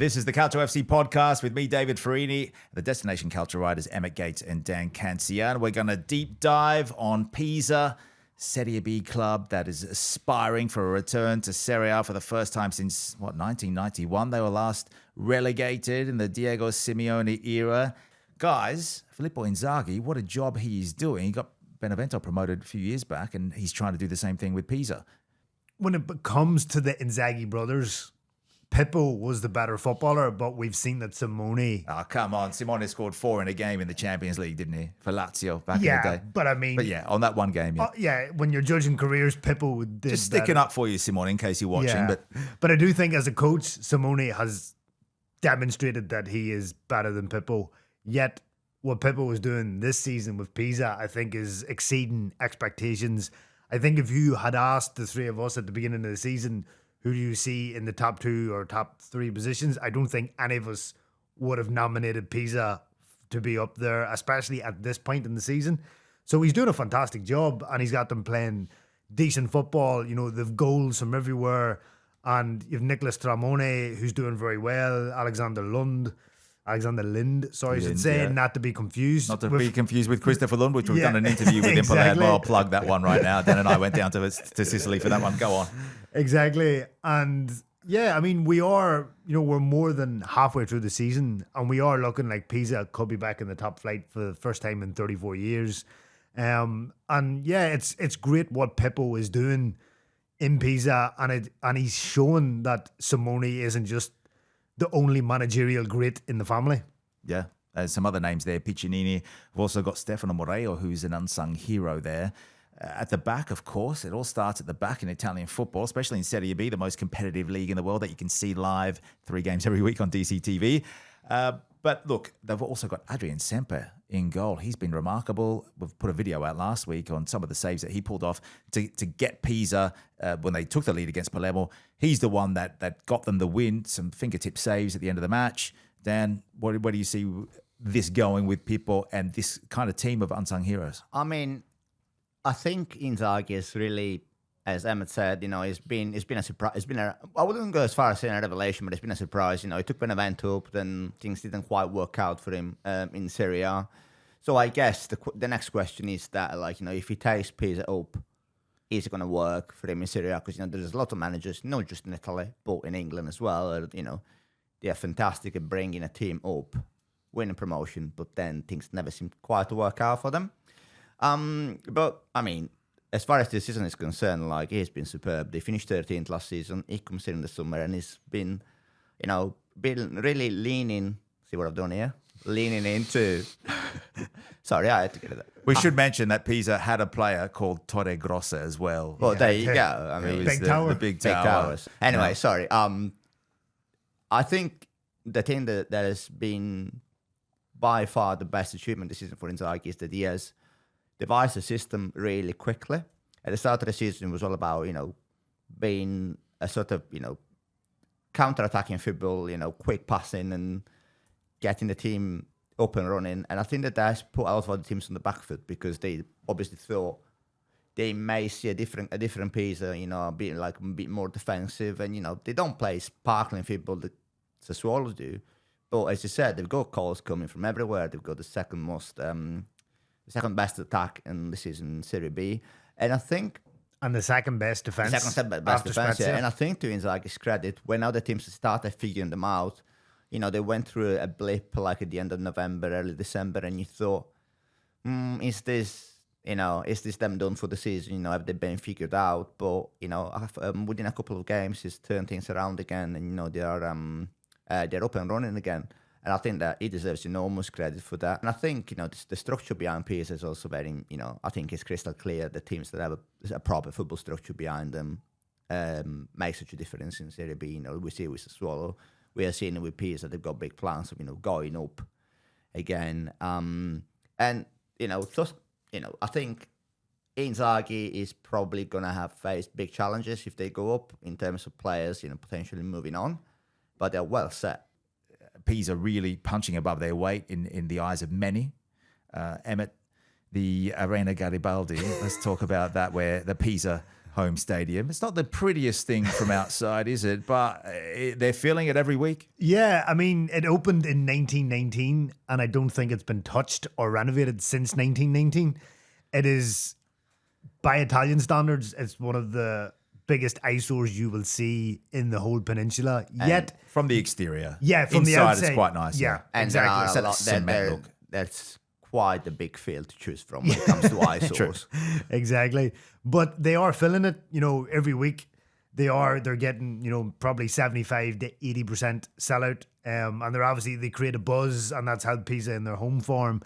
This is the Calcio FC podcast with me, David Ferrini, the Destination Calcio writers Emmet Gates and Dan Cancian. We're going to deep dive on Pisa, Serie B club that is aspiring for a return to Serie A for the first time since, 1991? They were last relegated in the Diego Simeone era. Guys, Filippo Inzaghi, what a job he is doing. He got Benevento promoted a few years back, and he's trying to do the same thing with Pisa. When it comes to the Inzaghi brothers, Pippo was the better footballer, but we've seen that Simone... Oh, come on. Simone scored 4 in a game in the Champions League, didn't he? For Lazio back in the day. But yeah, on that one game, yeah. When you're judging careers, Pippo did just sticking up for you, Simone, in case you're watching. Yeah. But I do think as a coach, Simone has demonstrated that he is better than Pippo. Yet, what Pippo was doing this season with Pisa, I think, is exceeding expectations. I think if you had asked the three of us at the beginning of the season, who do you see in the top 2 or top 3 positions, I don't think any of us would have nominated Pisa to be up there, especially at this point in the season. So he's doing a fantastic job, and he's got them playing decent football. You know, they've goals from everywhere, and you've Nicolas Tramone, who's doing very well, Alexander Lind, I should say, yeah. not to be confused. Not to be confused with Christopher Lund, which we've done an interview with him for exactly. I'll plug that one right now. Dan and I went down to Sicily for that one. Go on. Exactly. And yeah, I mean, we're more than halfway through the season, and we are looking like Pisa could be back in the top flight for the first time in 34 years. And yeah, it's great what Pippo is doing in Pisa, and he's showing that Simone isn't just the only managerial great in the family. Yeah, there's some other names there. Piccinini. We've also got Stefano Moreo, who's an unsung hero there. At the back, of course, it all starts at the back in Italian football, especially in Serie B, the most competitive league in the world that you can see live 3 games every week on DCTV. But look, they've also got Adrian Semper in goal. He's been remarkable. We've put a video out last week on some of the saves that he pulled off to get Pisa when they took the lead against Palermo. He's the one that got them the win, some fingertip saves at the end of the match. Dan, where do you see this going with Pippo and this kind of team of unsung heroes? I mean, I think Inzaghi is really, as Emmet said, it's been a surprise. I wouldn't go as far as saying a revelation, but it's been a surprise. He took Benevento up, then things didn't quite work out for him in Serie A. So I guess the next question is that, if he takes Pisa up, is it going to work for him in Serie A? Because there's a lot of managers, not just in Italy, but in England as well. They are fantastic at bringing a team up, winning promotion, but then things never seem quite to work out for them. But I mean, as far as this season is concerned, he's been superb. They finished 13th last season. He comes in the summer and he's been, really leaning. See what I've done here? Leaning into. Sorry, I had to get it. We should mention that Pisa had a player called Torre Grossa as well. Well, there you go. I mean, Big Tower. The big towers. Anyway, Yeah. sorry. I think the thing that has been by far the best achievement this season for Inzaghi is that he has devised a system really quickly. At the start of the season, it was all about, being a sort of, counter-attacking football, quick passing and getting the team up and running. And I think that has put a lot of other teams on the back foot because they obviously thought they may see a different Pisa, a bit more defensive. And, they don't play sparkling football that the Swallows do. But as you said, they've got calls coming from everywhere. They've got the second best attack in the season in Serie B. And I think... And the second best defense. Second best defense, yeah. And I think to Inzaghi's credit, when other teams started figuring them out, they went through a blip at the end of November, early December, and you thought, is this them done for the season? Have they been figured out? But, within a couple of games, he's turned things around again, and, they're up and running again. And I think that he deserves enormous credit for that. And I think, the structure behind Pisa is also very, I think it's crystal clear that teams that have a proper football structure behind them make such a difference in Serie B. We see it with the Swallow. We are seeing it with Pisa. They've got big plans of, going up again. And, just, I think Inzaghi is probably going to have faced big challenges if they go up in terms of players, potentially moving on. But they're well set. Pisa really punching above their weight in the eyes of many. Emmet, the Arena Garibaldi, let's talk about that, where the Pisa home stadium. It's not the prettiest thing from outside, is it? But they're feeling it every week. Yeah, I mean, it opened in 1919, and I don't think it's been touched or renovated since 1919. It is, by Italian standards, it's one of the biggest eyesores you will see in the whole peninsula. Yet, from the exterior, from the inside, outside, it's quite nice. Yeah, and exactly. It's that cement look. That's quite a big field to choose from when it comes to eyesores. Exactly. But they are filling it, every week. They're getting, probably 75 to 80% sellout. And they create a buzz, and that's helped Pisa in their home form.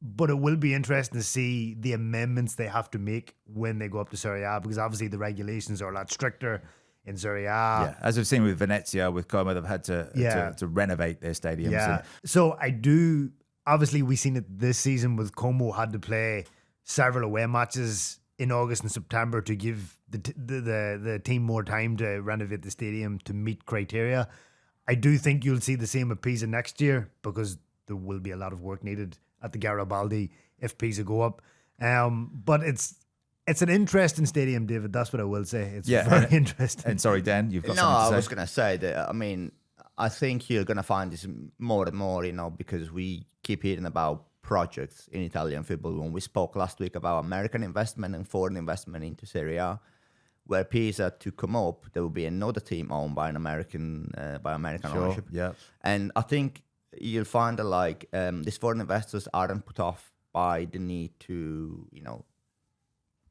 But it will be interesting to see the amendments they have to make when they go up to Serie A, because obviously the regulations are a lot stricter in Serie A. Yeah, as we've seen with Venezia, with Como, they've had to renovate their stadiums. Yeah. So obviously we've seen it this season with Como had to play several away matches in August and September to give the team more time to renovate the stadium to meet criteria. I do think you'll see the same at Pisa next year, because there will be a lot of work needed at the Garibaldi if Pisa go up. But it's an interesting stadium, David. That's what I will say. It's very interesting. And sorry, Dan, you've got No, something to say. I was going to say that, I mean, I think you're going to find this more and more, because we keep hearing about projects in Italian football. When we spoke last week about American investment and foreign investment into Serie A, where Pisa to come up, there will be another team owned by an American ownership. Yeah. And I think you'll find that these foreign investors aren't put off by the need to,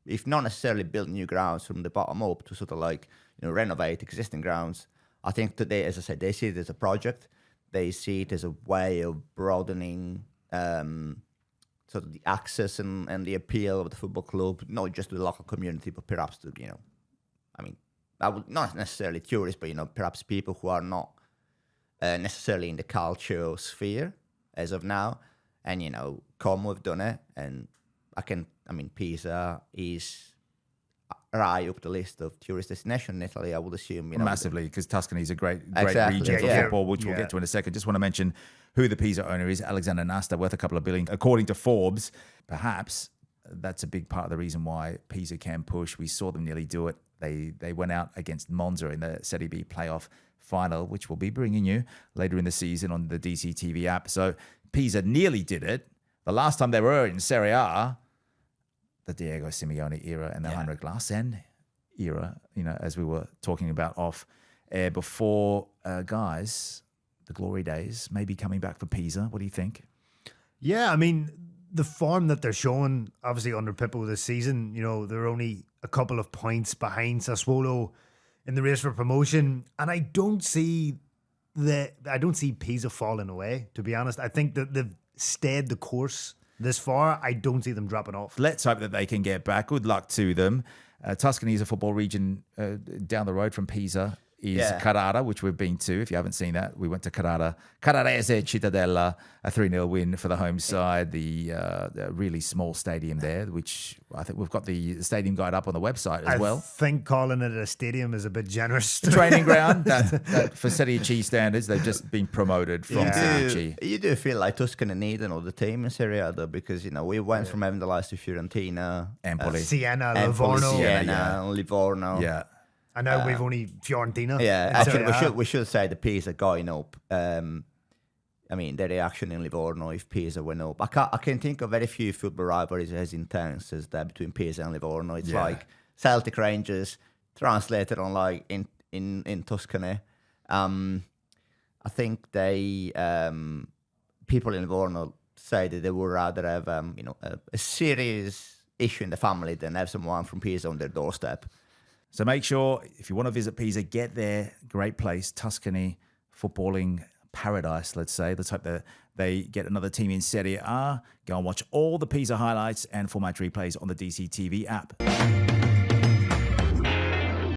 if not necessarily build new grounds from the bottom up, to sort of renovate existing grounds. I think today, as I said, they see it as a project. They see it as a way of broadening sort of the access and the appeal of the football club, not just to the local community, but perhaps to, I would not necessarily tourists, but, perhaps people who are not necessarily in the calcio sphere as of now. And, Como have done it. And Pisa is right up the list of tourist destination in Italy, I would assume. Massively, because Tuscany is a great Exactly. region for Yeah. football, which we'll get to in a second. Just want to mention who the Pisa owner is, Alexander Nasta, worth a couple of billion. According to Forbes, perhaps that's a big part of the reason why Pisa can push. We saw them nearly do it. They went out against Monza in the Serie B playoff final, which we'll be bringing you later in the season on the DCTV app. So Pisa nearly did it. The last time they were in Serie A, the Diego Simeone era and the Heinrich Larsen era, as we were talking about off air before, guys, the glory days may be coming back for Pisa. What do you think? Yeah, I mean, the form that they're showing, obviously under Pippo this season, they're only a couple of points behind Sassuolo in the race for promotion, and I don't see Pisa falling away, to be honest. I think that they've stayed the course this far. I don't see them dropping off. Let's hope that they can get back. Good luck to them. Tuscany is a football region down the road from Pisa. Is Carrara, which we've been to. If you haven't seen that, we went to Carrarese Cittadella, a 3-0 win for the home side. The really small stadium there, which I think we've got the stadium guide up on the website as well. I think calling it a stadium is a bit generous. Training ground that for Serie C standards, they've just been promoted from Serie C. You do feel like Tuscany need another team in Serie A, though, because we went from having the likes of Fiorentina, Empoli, Siena, Livorno. Yeah. And now we've only Fiorentina. Yeah, actually, we should say the Pisa going up. The reaction in Livorno if Pisa went up. I can think of very few football rivalries as intense as that between Pisa and Livorno. It's like Celtic Rangers translated on in Tuscany. I think they people in Livorno say that they would rather have a serious issue in the family than have someone from Pisa on their doorstep. So make sure, if you want to visit Pisa, get there. Great place, Tuscany, footballing paradise, let's say. Let's hope that they get another team in Serie A. Go and watch all the Pisa highlights and full match replays on the DCTV app.